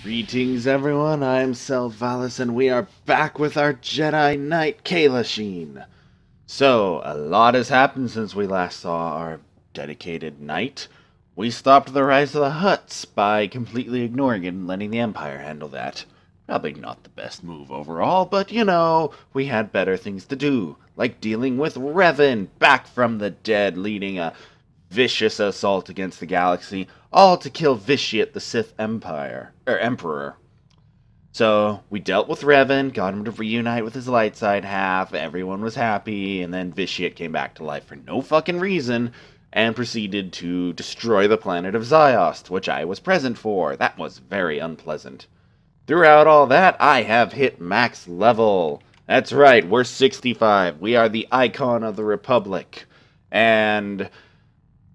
Greetings everyone, I'm Selvalis and we are back with our Jedi Knight Kalashin. So, a lot has happened since we last saw our dedicated knight. We stopped the rise of the Hutts by completely ignoring it and letting the Empire handle that. Probably not the best move overall, but you know, we had better things to do, like dealing with Revan back from the dead, leading a vicious assault against the galaxy, all to kill Vitiate the Sith Emperor. So we dealt with Revan, got him to reunite with his light side half, everyone was happy, and then Vitiate came back to life for no fucking reason, and proceeded to destroy the planet of Ziost, which I was present for. That was very unpleasant. Throughout all that, I have hit max level. That's right, we're 65. We are the icon of the Republic. And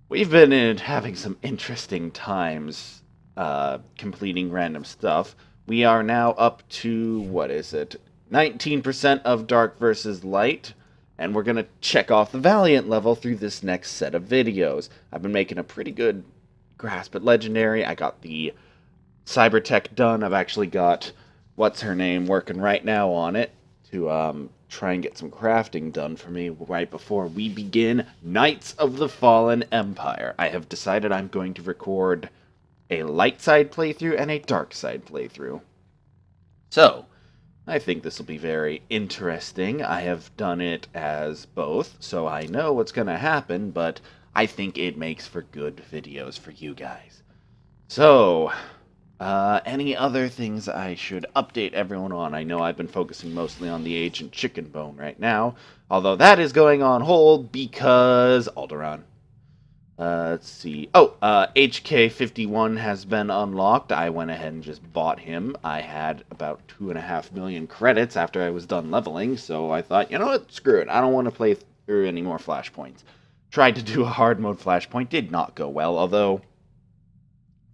we've been having some interesting times completing random stuff. We are now up to, what is it, 19% of Dark versus Light, and we're going to check off the Valiant level through this next set of videos. I've been making a pretty good grasp at Legendary. I got the Cybertech done. I've actually got, what's-her-name, working right now on it to try and get some crafting done for me right before we begin Knights of the Fallen Empire. I have decided I'm going to record a light side playthrough and a dark side playthrough. So, I think this will be very interesting. I have done it as both, so I know what's going to happen, but I think it makes for good videos for you guys. So, any other things I should update everyone on? I know I've been focusing mostly on the Agent Chicken Bone right now, although that is going on hold because Alderaan. Let's see. Oh, HK51 has been unlocked. I went ahead and just bought him. I had about 2.5 million credits after I was done leveling, so I thought, you know what, screw it. I don't want to play through any more Flashpoints. Tried to do a hard mode Flashpoint, did not go well, although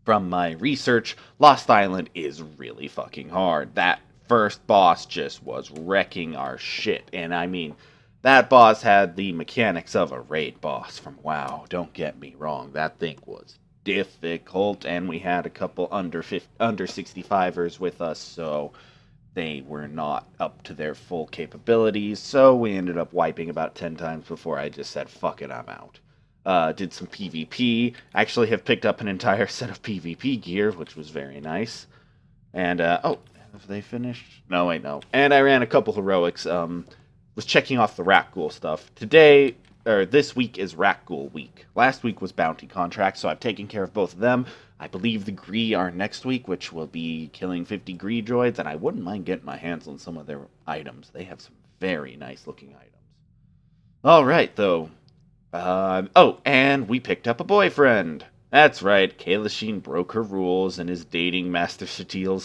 from my research, Lost Island is really fucking hard. That first boss just was wrecking our shit, and I mean, that boss had the mechanics of a raid boss from WoW. Don't get me wrong, that thing was difficult, and we had a couple under 65ers with us, so they were not up to their full capabilities, so we ended up wiping about 10 times before I just said, fuck it, I'm out. Did some PvP. Actually have picked up an entire set of PvP gear, which was very nice. And, oh, have they finished? No, wait, no. And I ran a couple heroics, was checking off the Rakghoul stuff. Today, or this week is Rakghoul week. Last week was bounty contract, so I've taken care of both of them. I believe the Gree are next week, which will be killing 50 Gree droids, and I wouldn't mind getting my hands on some of their items. They have some very nice looking items. Alright, though. Oh, and we picked up a boyfriend. That's right, Kalashin broke her rules and is dating Master Satele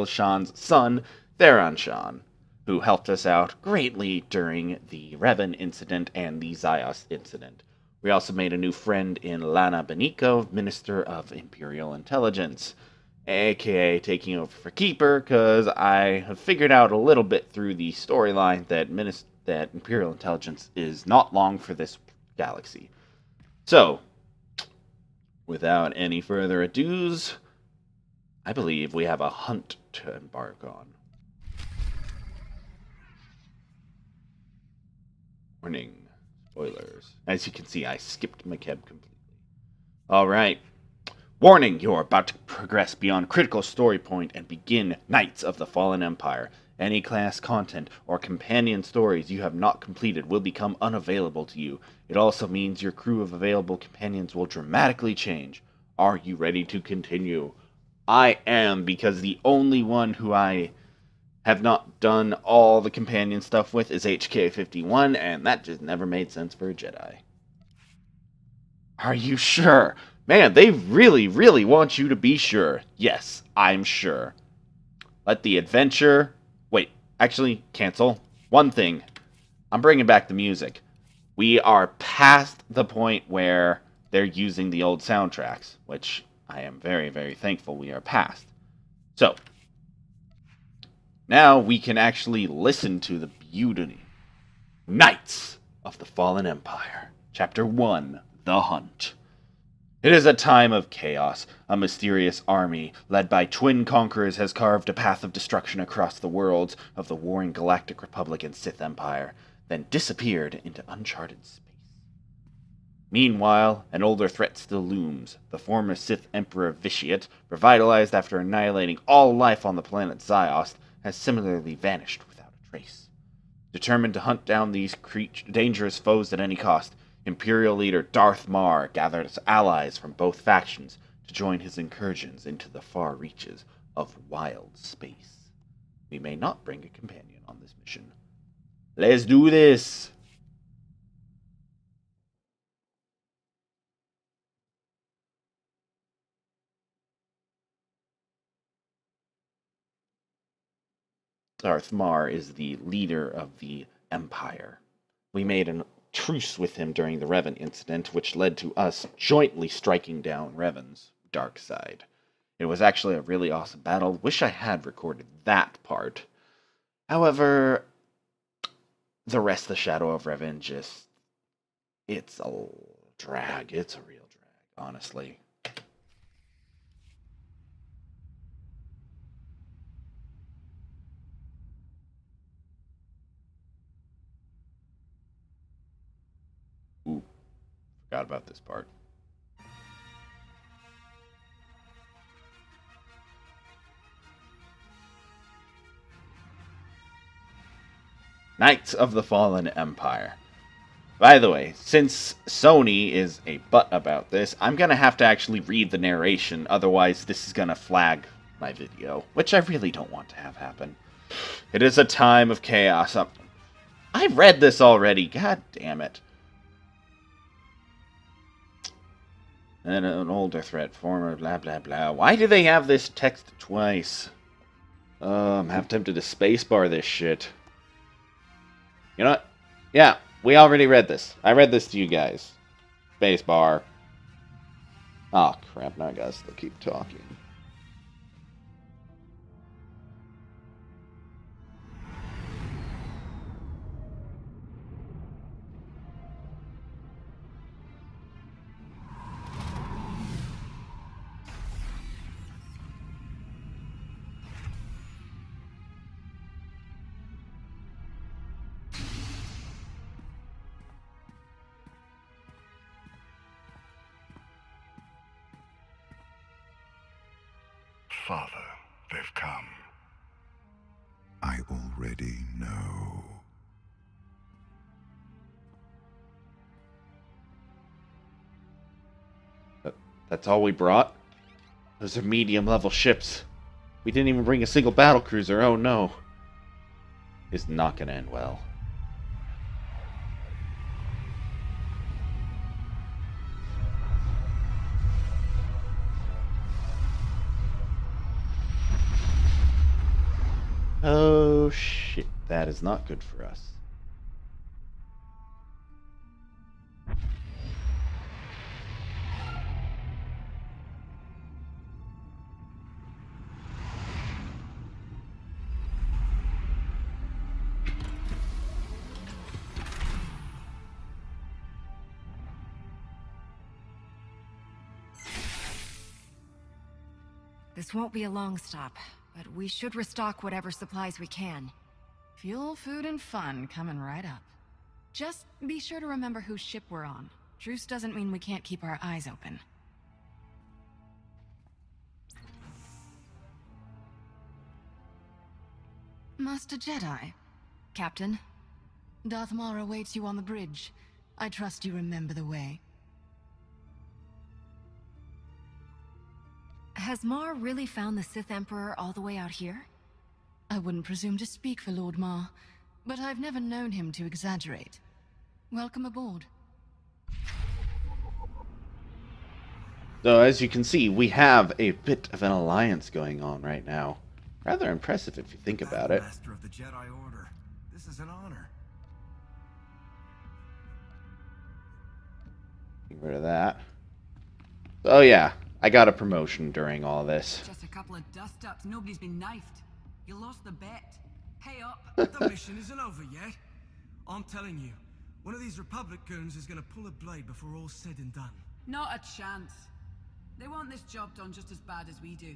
Shan's son, Theron Shan, who helped us out greatly during the Revan incident and the Ziost incident. We also made a new friend in Lana Beniko, Minister of Imperial Intelligence, aka taking over for Keeper, because I have figured out a little bit through the storyline that Imperial Intelligence is not long for this galaxy. So, without any further ados, I believe we have a hunt to embark on. Warning. Spoilers. As you can see, I skipped Makeb completely. Alright. Warning, you're about to progress beyond critical story point and begin Knights of the Fallen Empire. Any class content or companion stories you have not completed will become unavailable to you. It also means your crew of available companions will dramatically change. Are you ready to continue? I am, because the only one who I have not done all the companion stuff with is HK51, and that just never made sense for a Jedi. Are you sure? Man, they really, really want you to be sure. Yes, I'm sure. Let the adventure... Wait, actually, cancel. One thing. I'm bringing back the music. We are past the point where they're using the old soundtracks, which I am very, very thankful we are past. So, now we can actually listen to the beauty. Knights of the Fallen Empire. Chapter 1, The Hunt. It is a time of chaos. A mysterious army, led by twin conquerors, has carved a path of destruction across the worlds of the warring Galactic Republic and Sith Empire, then disappeared into uncharted space. Meanwhile, an older threat still looms. The former Sith Emperor Vitiate, revitalized after annihilating all life on the planet Ziost, has similarly vanished without a trace. Determined to hunt down these dangerous foes at any cost, Imperial leader Darth Marr gathers allies from both factions to join his incursions into the far reaches of wild space. We may not bring a companion on this mission. Let's do this! Darth Marr is the leader of the Empire. We made a truce with him during the Revan incident, which led to us jointly striking down Revan's dark side. It was actually a really awesome battle. Wish I had recorded that part. However, the rest of the Shadow of Revan it's a drag. It's a real drag, honestly. Ooh, forgot about this part. Knights of the Fallen Empire. By the way, since Sony is a butt about this, I'm going to have to actually read the narration, otherwise this is going to flag my video, which I really don't want to have happen. It is a time of chaos. I read this already, god damn it. And an older threat, former blah blah blah. Why do they have this text twice? I'm half tempted to spacebar this shit. You know what? Yeah, we already read this. I read this to you guys. Spacebar. Oh crap, now I gotta still keep talking. Father, they've come. I already know. That's all we brought? Those are medium-level ships. We didn't even bring a single battlecruiser, oh no. It's not gonna end well. Oh shit, that is not good for us. This won't be a long stop, but we should restock whatever supplies we can. Fuel, food, and fun coming right up. Just be sure to remember whose ship we're on. Truce doesn't mean we can't keep our eyes open. Master Jedi. Captain. Darth Marr awaits you on the bridge. I trust you remember the way. Has Marr really found the Sith Emperor all the way out here? I wouldn't presume to speak for Lord Marr, but I've never known him to exaggerate. Welcome aboard. So as you can see, we have a bit of an alliance going on right now. Rather impressive if you think about it. Master of the Jedi Order. This is an honor. Get rid of that. Oh yeah, I got a promotion during all this. Just a couple of dust-ups. Nobody's been knifed. You lost the bet. Pay up. The mission isn't over yet. I'm telling you, one of these Republic goons is gonna pull a blade before all's said and done. Not a chance. They want this job done just as bad as we do.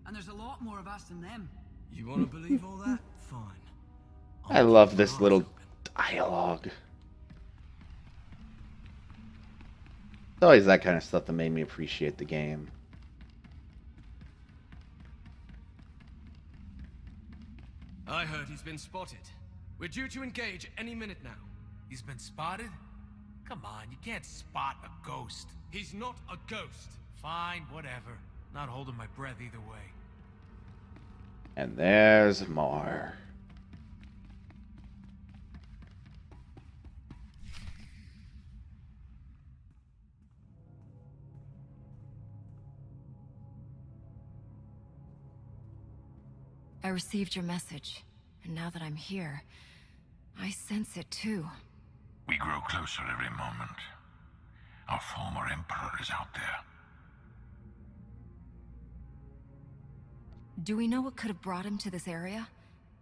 And there's a lot more of us than them. You want to believe all that? Fine. I love this little dialogue. It's always that kind of stuff that made me appreciate the game. I heard he's been spotted. We're due to engage any minute now. He's been spotted? Come on, you can't spot a ghost. He's not a ghost. Fine, whatever. Not holding my breath either way. And there's more. I received your message, and now that I'm here, I sense it too. We grow closer every moment. Our former Emperor is out there. Do we know what could have brought him to this area?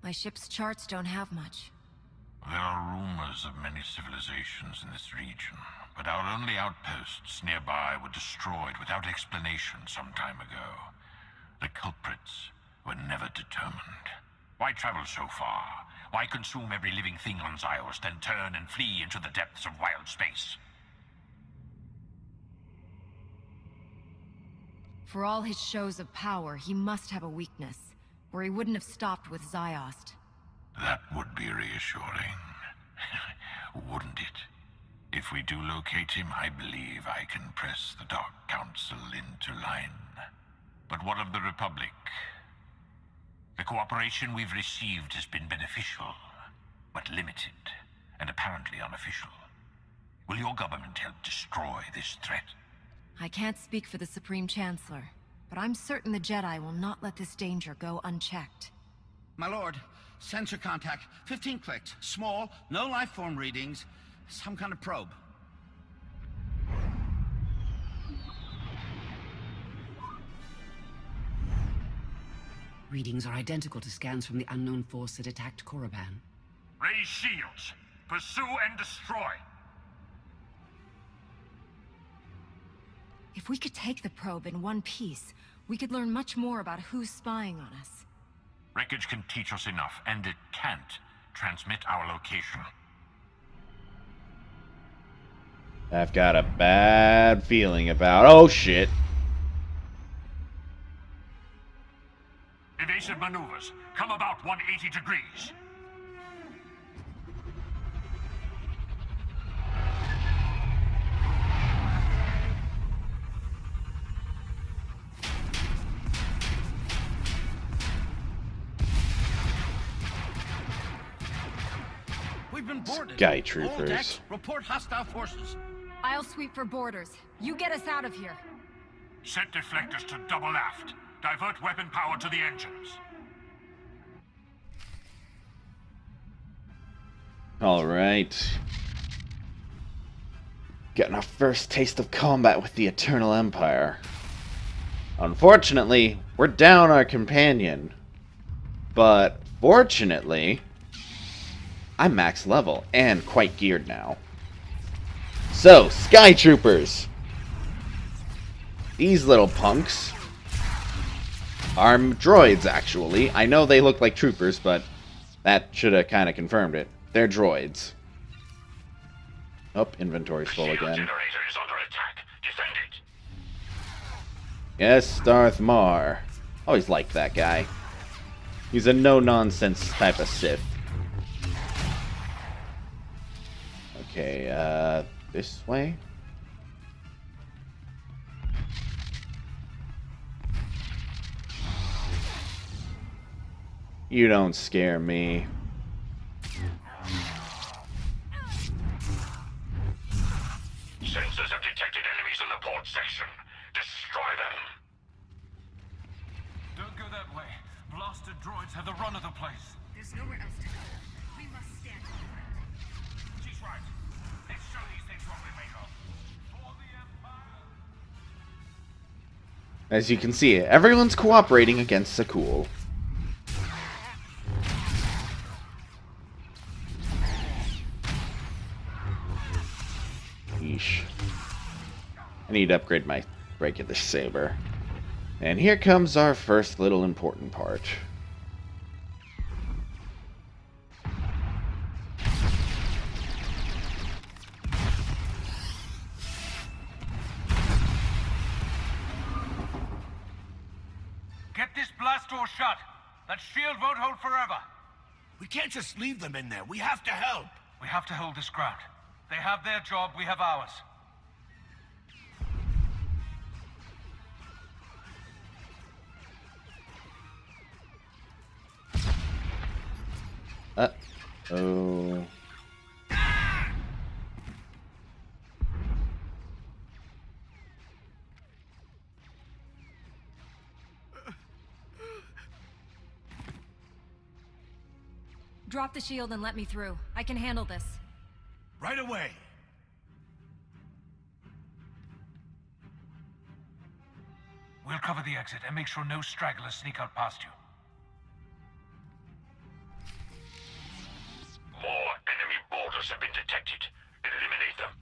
My ship's charts don't have much. There are rumors of many civilizations in this region, but our only outposts nearby were destroyed without explanation some time ago. The culprits were never determined. Why travel so far? Why consume every living thing on Zyos, then turn and flee into the depths of wild space? For all his shows of power, he must have a weakness, or he wouldn't have stopped with Ziost. That would be reassuring. Wouldn't it? If we do locate him, I believe I can press the Dark Council into line. But what of the Republic? The cooperation we've received has been beneficial, but limited, and apparently unofficial. Will your government help destroy this threat? I can't speak for the Supreme Chancellor, but I'm certain the Jedi will not let this danger go unchecked. My lord, sensor contact, 15 clicks, small, no life form readings, some kind of probe. Readings are identical to scans from the unknown force that attacked Korriban. Raise shields. Pursue and destroy. If we could take the probe in one piece, we could learn much more about who's spying on us. Wreckage can teach us enough, and it can't transmit our location. I've got a bad feeling about... Oh, shit. Evasive maneuvers. Come about 180 degrees. We've been boarded. Sky All troopers. decks, report hostile forces. I'll sweep for borders. You get us out of here. Set deflectors to double aft. Divert weapon power to the engines. Alright. Getting our first taste of combat with the Eternal Empire. Unfortunately, we're down our companion. But fortunately, I'm max level and quite geared now. So, Sky Troopers! These little punks are droids, actually. I know they look like troopers, but that should have kind of confirmed it. They're droids. Oh, inventory's full again. Generator is under attack. Defend it. Yes, Darth Mar. Always liked that guy. He's a no-nonsense type of Sith. Okay, this way? You don't scare me. Sensors have detected enemies in the port section. Destroy them. Don't go that way. Blasted droids have the run of the place. There's nowhere else to go. We must stand. She's right. Let's show these things what we're made of. For the Empire. As you can see, everyone's cooperating against Sakul. Yeesh. I need to upgrade my breaking the saber. And here comes our first little important part. Get this blast door shut. That shield won't hold forever. We can't just leave them in there. We have to help. We have to hold this ground. They have their job, we have ours. Uh-oh. Drop the shield and let me through. I can handle this. Right away. We'll cover the exit and make sure no stragglers sneak out past you. More enemy boarders have been detected. Eliminate them.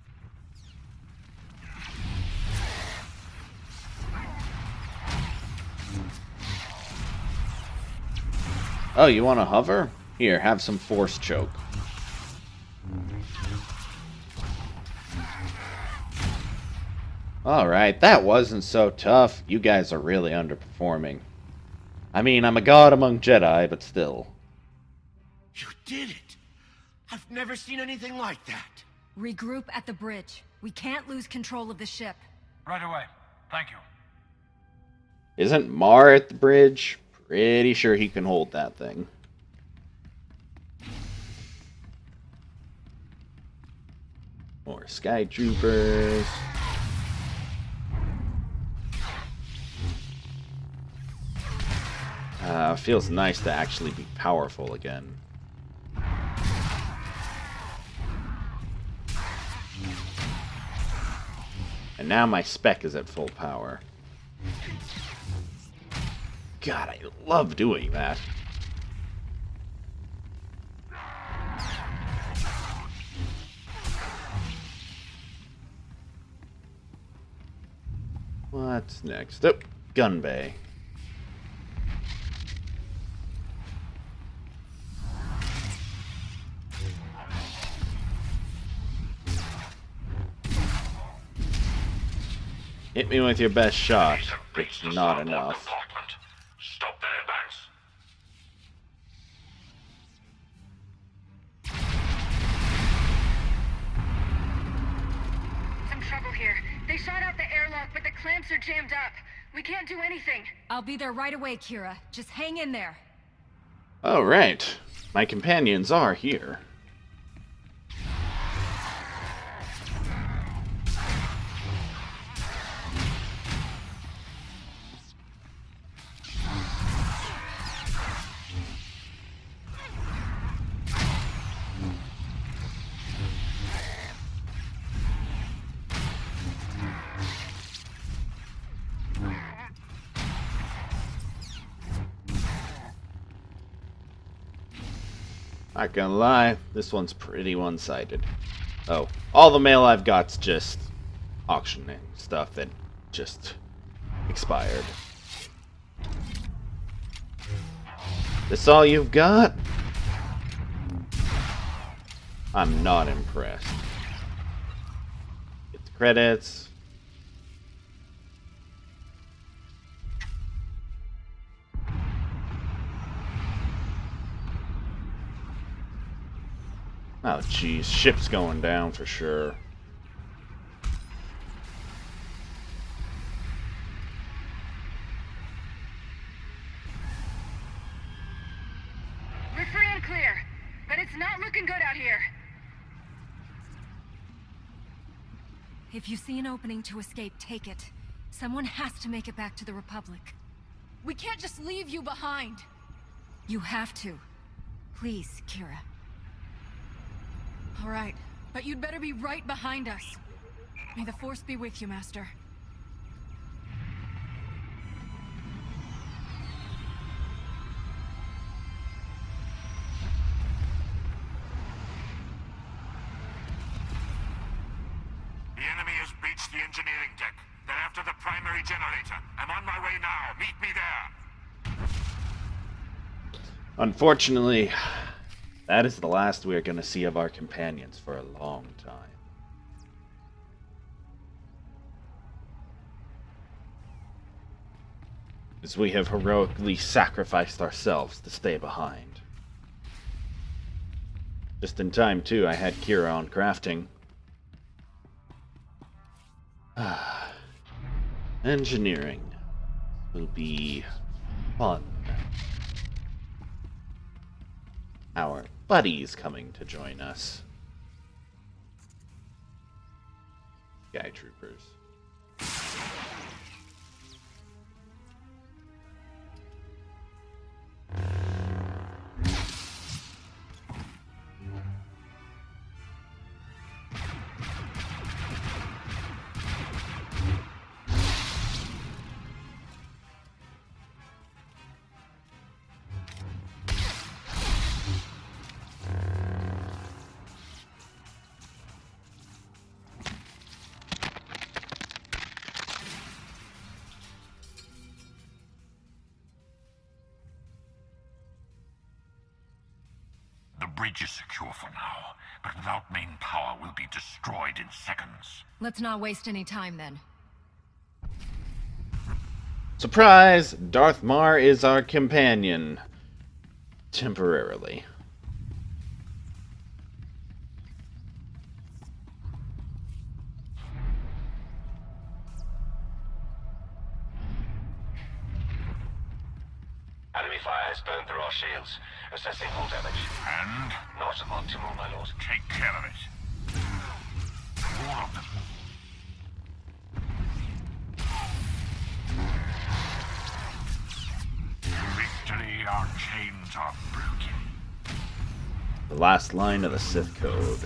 Oh, you want to hover? Here, have some force choke. Alright, that wasn't so tough. You guys are really underperforming. I mean, I'm a god among Jedi, but still. You did it. I've never seen anything like that. Regroup at the bridge. We can't lose control of the ship. Right away. Thank you. Isn't Mar at the bridge? Pretty sure he can hold that thing. More Sky Troopers. Feels nice to actually be powerful again. And now my spec is at full power. God, I love doing that. What's next? Oh, Gun Bay. Hit me with your best shot. It's not enough. Stop their advance. Some trouble here. They shot out the airlock, but the clamps are jammed up. We can't do anything. I'll be there right away, Kira. Just hang in there. Oh, right. My companions are here. Not gonna lie, this one's pretty one-sided. Oh, all the mail I've got's just auctioning stuff that just expired. This all you've got? I'm not impressed. Get the credits. Oh, jeez. Ship's going down for sure. We're free and clear, but it's not looking good out here. If you see an opening to escape, take it. Someone has to make it back to the Republic. We can't just leave you behind. You have to. Please, Kira. All right, but you'd better be right behind us. May the Force be with you, Master. The enemy has breached the engineering deck. They're after the primary generator. I'm on my way now. Meet me there. Unfortunately, that is the last we are going to see of our companions for a long time. As we have heroically sacrificed ourselves to stay behind. Just in time, too, I had Kira on crafting. Engineering will be fun. Our buddies coming to join us. Sky Troopers. The bridge is secure for now, but without main power, we'll be destroyed in seconds. Let's not waste any time then. Surprise! Darth Mar is our companion. Temporarily. Enemy fire has burned through our shields. Assessing hull damage. And? Not optimal, my lord. Take care of it. All of them. Victory, our chains are broken. The last line of the Sith Code.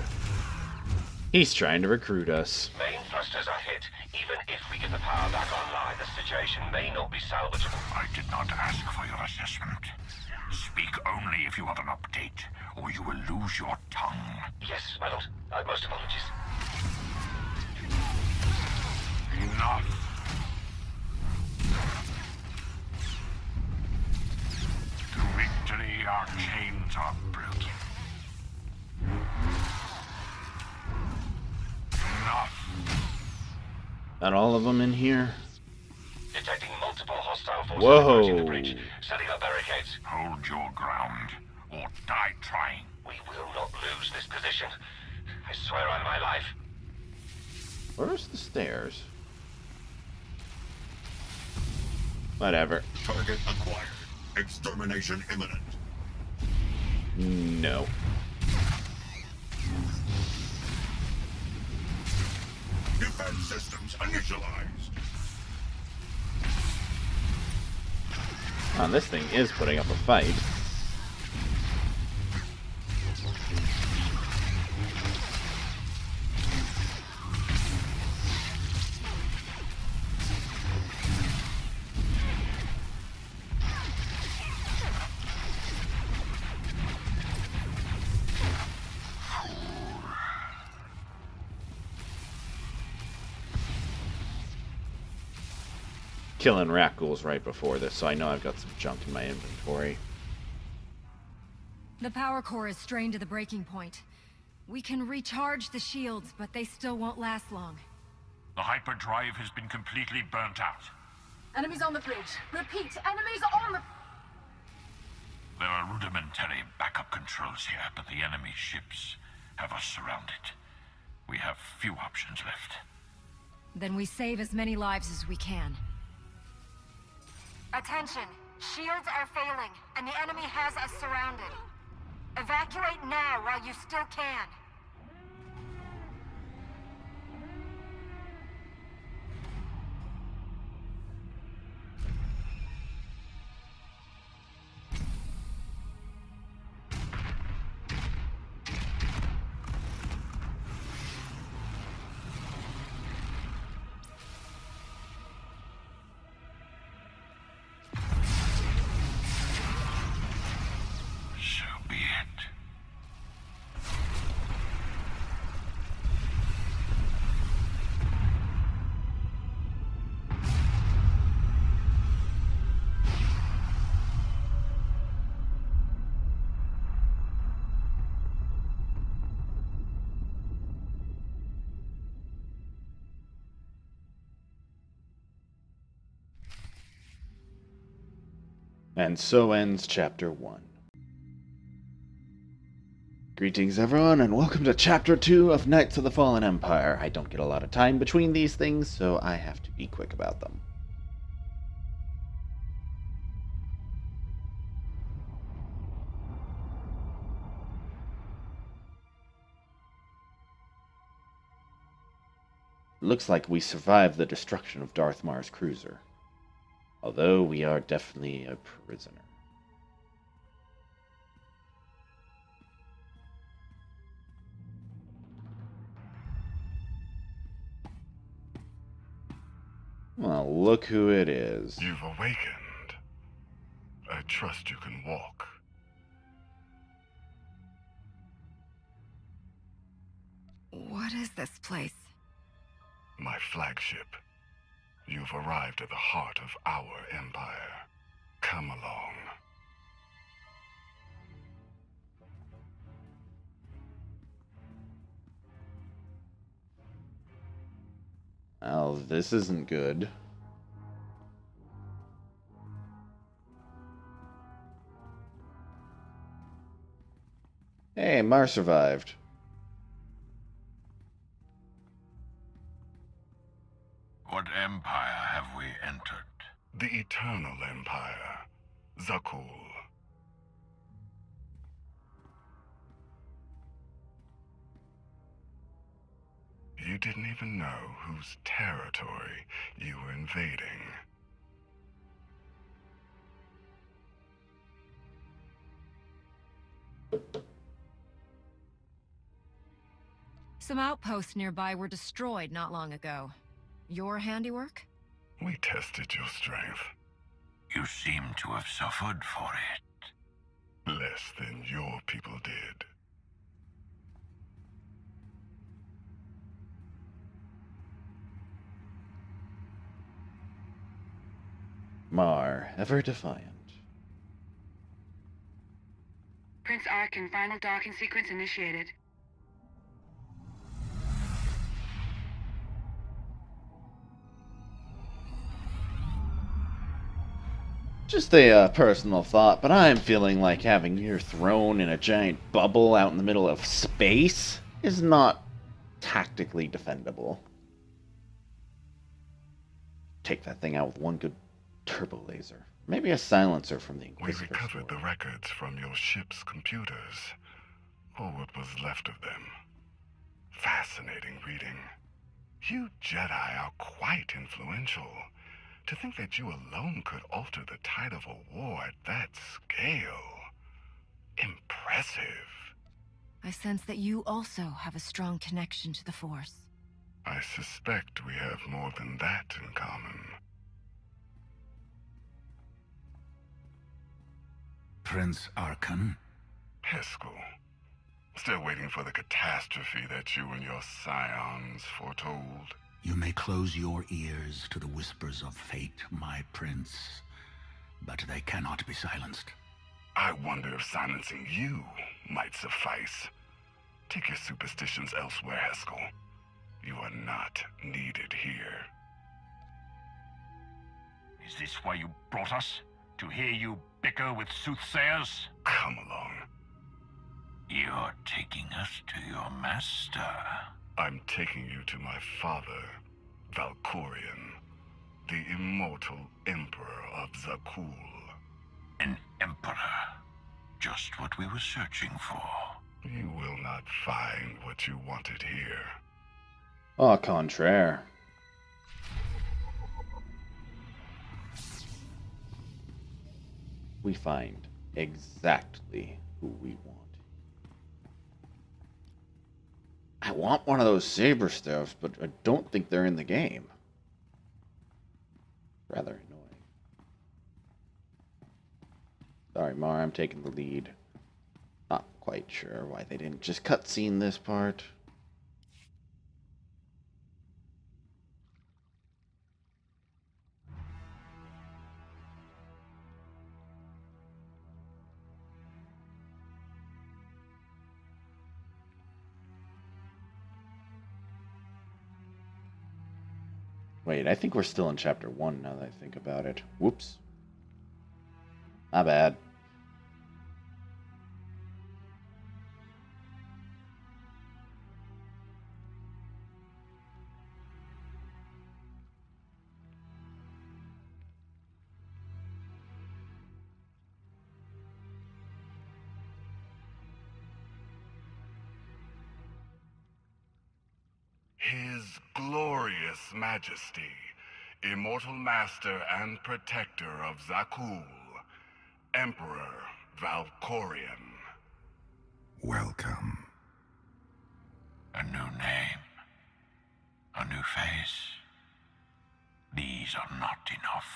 He's trying to recruit us. Main thrusters are hit. Even if we get the power back online, the situation may not be salvageable. I did not ask for your assessment. Speak only if you want an update, or you will lose your tongue. Yes, my lord. Most apologies. Enough. To victory, our chains are broken. Enough. Got all of them in here? Detecting multiple hostile forces Whoa. approaching the bridge. Setting up barricades. Hold your ground, or die trying. We will not lose this position. I swear on my life. Where's the stairs? Whatever. Target acquired. Extermination imminent. No. Defense systems initialized. Oh, this thing is putting up a fight. Killing Rakghouls right before this, so I know I've got some junk in my inventory. The power core is strained to the breaking point. We can recharge the shields, but they still won't last long. The hyperdrive has been completely burnt out. Enemies on the bridge. Repeat, enemies on the... There are rudimentary backup controls here, but the enemy ships have us surrounded. We have few options left. Then we save as many lives as we can. Attention! Shields are failing, and the enemy has us surrounded. Evacuate now while you still can. And so ends Chapter 1. Greetings everyone, and welcome to Chapter 2 of Knights of the Fallen Empire. I don't get a lot of time between these things, so I have to be quick about them. Looks like we survived the destruction of Darth Marr's cruiser. Although we are definitely a prisoner. Well, look who it is. You've awakened. I trust you can walk. What is this place? My flagship. You've arrived at the heart of our empire. Come along. Well, this isn't good. Hey, Marr survived. What empire have we entered? The Eternal Empire. Zakuul. You didn't even know whose territory you were invading. Some outposts nearby were destroyed not long ago. Your handiwork? We tested your strength. You seem to have suffered for it. Less than your people did. Marr, ever defiant. Prince Arkin, final docking sequence initiated. Just a personal thought, but I'm feeling like having your throne in a giant bubble out in the middle of space is not tactically defendable. Take that thing out with one good turbo laser. Maybe a silencer from the We Inquisitor recovered store. the records from your ship's computers, or what was left of them. Fascinating reading. You Jedi are quite influential. To think that you alone could alter the tide of a war at that scale. Impressive. I sense that you also have a strong connection to the Force. I suspect we have more than that in common. Prince Arkin? Heskel. Still waiting for the catastrophe that you and your scions foretold. You may close your ears to the whispers of fate, my prince, but they cannot be silenced. I wonder if silencing you might suffice. Take your superstitions elsewhere, Heskel. You are not needed here. Is this why you brought us? To hear you bicker with soothsayers? Come along. You're taking us to your master. I'm taking you to my father, Valkorion, the immortal Emperor of Zakuul. An emperor. Just what we were searching for. You will not find what you wanted here. Au contraire. We find exactly who we want. I want one of those saber staffs, but I don't think they're in the game. Rather annoying. Sorry, Marr, I'm taking the lead. Not quite sure why they didn't just cutscene this part. Wait, I think we're still in Chapter 1 now that I think about it. Whoops. My bad. His glorious majesty, immortal master and protector of Zakul, Emperor Valkorion. Welcome. A new name. A new face. These are not enough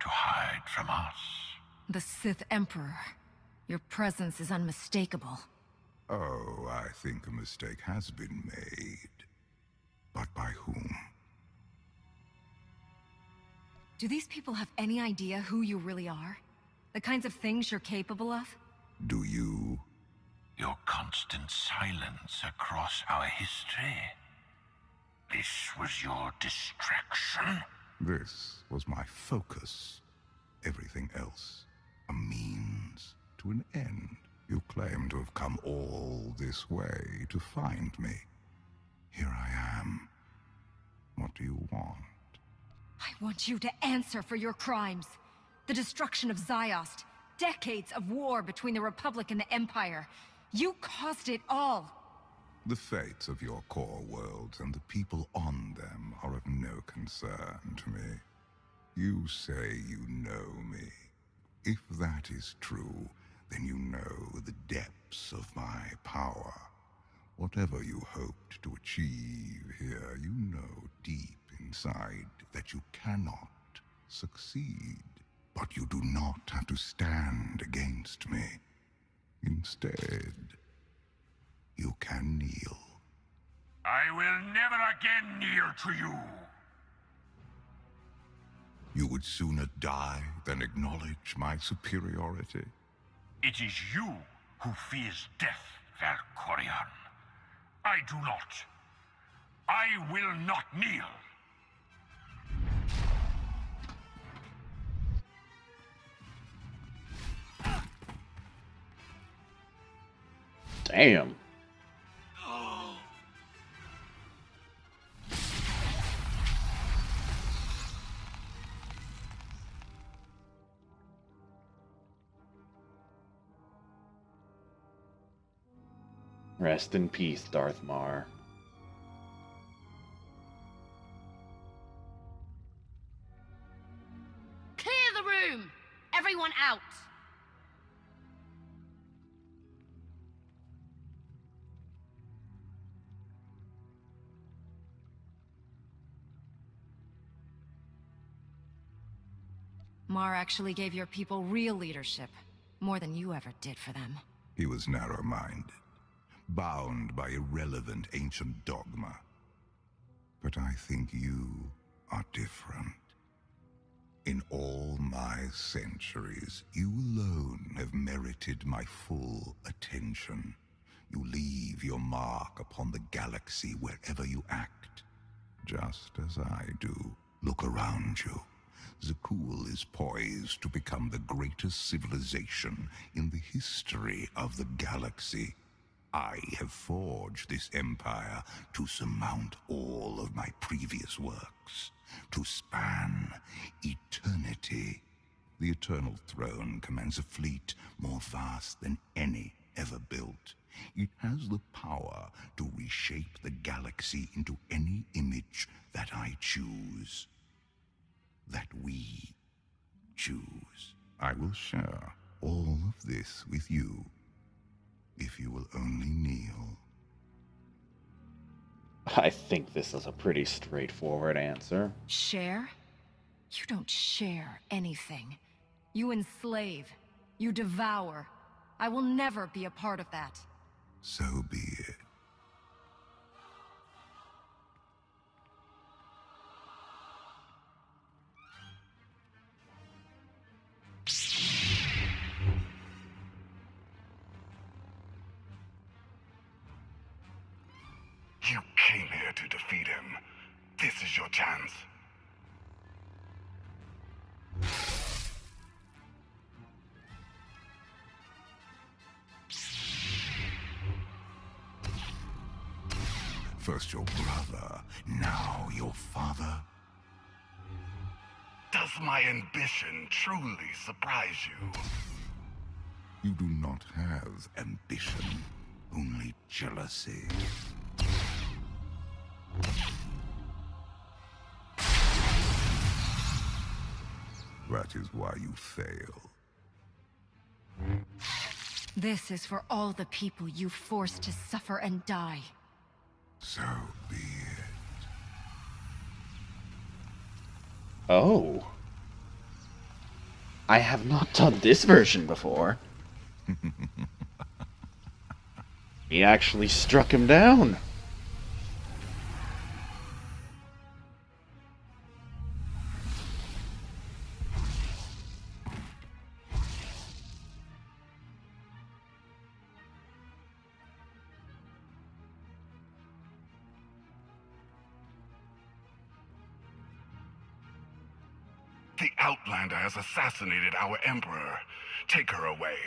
to hide from us. The Sith Emperor. Your presence is unmistakable. Oh, I think a mistake has been made. But by whom? Do these people have any idea who you really are? The kinds of things you're capable of? Do you? Your constant silence across our history. This was your distraction? This was my focus. Everything else, a means to an end. You claim to have come all this way to find me. Here I am. What do you want? I want you to answer for your crimes. The destruction of Ziost. Decades of war between the Republic and the Empire. You caused it all. The fates of your core worlds and the people on them are of no concern to me. You say you know me. If that is true, then you know the depths of my power. Whatever you hoped to achieve here, you know deep inside that you cannot succeed. But you do not have to stand against me. Instead, you can kneel. I will never again kneel to you. You would sooner die than acknowledge my superiority. It is you who fears death, Valkorion. I do not. I will not kneel. Damn. Rest in peace, Darth Mar. Clear the room! Everyone out! Mar actually gave your people real leadership. More than you ever did for them. He was narrow-minded, bound by irrelevant ancient dogma. But I think you are different. In all my centuries, you alone have merited my full attention. You leave your mark upon the galaxy wherever you act, just as I do. Look around you. Zakul is poised to become the greatest civilization in the history of the galaxy. I have forged this empire to surmount all of my previous works, to span eternity. The Eternal Throne commands a fleet more vast than any ever built. It has the power to reshape the galaxy into any image that I choose. That we choose. I will share all of this with you, if you will only kneel. I think this is a pretty straightforward answer. Share? You don't share anything. You enslave. You devour. I will never be a part of that. So be it. You came here to defeat him. This is your chance. First your brother, now your father. Does my ambition truly surprise you? You do not have ambition, only jealousy. That is why you fail. This is for all the people you forced to suffer and die. So be it. Oh. I have not done this version before. He actually struck him down. The Outlander has assassinated our Emperor. Take her away.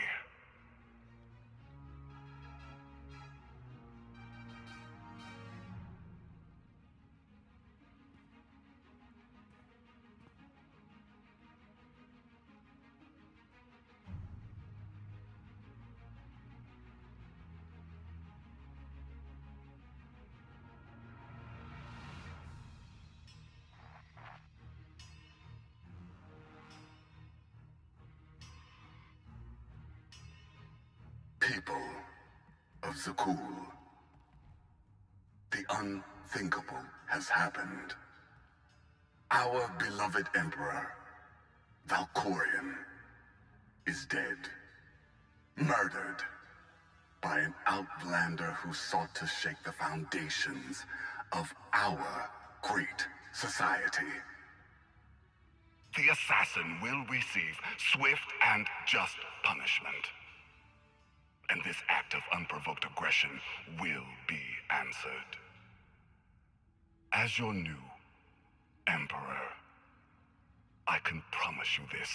People of Zakul, the unthinkable has happened. Our beloved Emperor, Valkorion, is dead. Murdered by an Outlander who sought to shake the foundations of our great society. The assassin will receive swift and just punishment. And this act of unprovoked aggression will be answered. As your new Emperor, I can promise you this.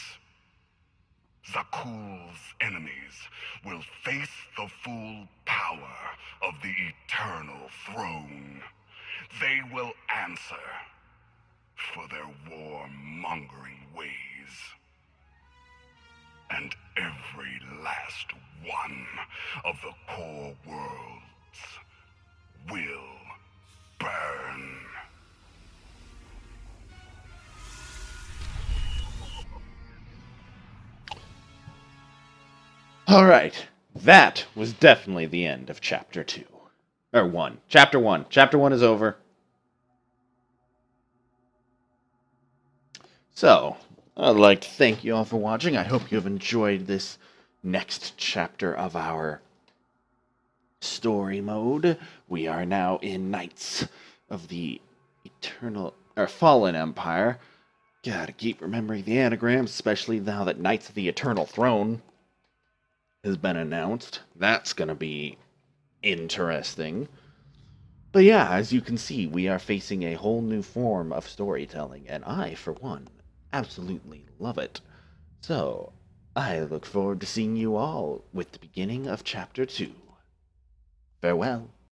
Zakul's enemies will face the full power of the Eternal Throne. They will answer for their war-mongering ways. And every last one of the core worlds will burn. Alright, that was definitely the end of Chapter 2. Or 1. Chapter 1. Chapter 1 is over. So, I'd like to thank you all for watching. I hope you have enjoyed this next chapter of our story mode. We are now in Knights of the Fallen Empire. Gotta keep remembering the anagrams, especially now that Knights of the Eternal Throne has been announced. That's gonna be interesting. But yeah, as you can see, we are facing a whole new form of storytelling, and I, for one, absolutely love it. So, I look forward to seeing you all with the beginning of Chapter 2. Farewell.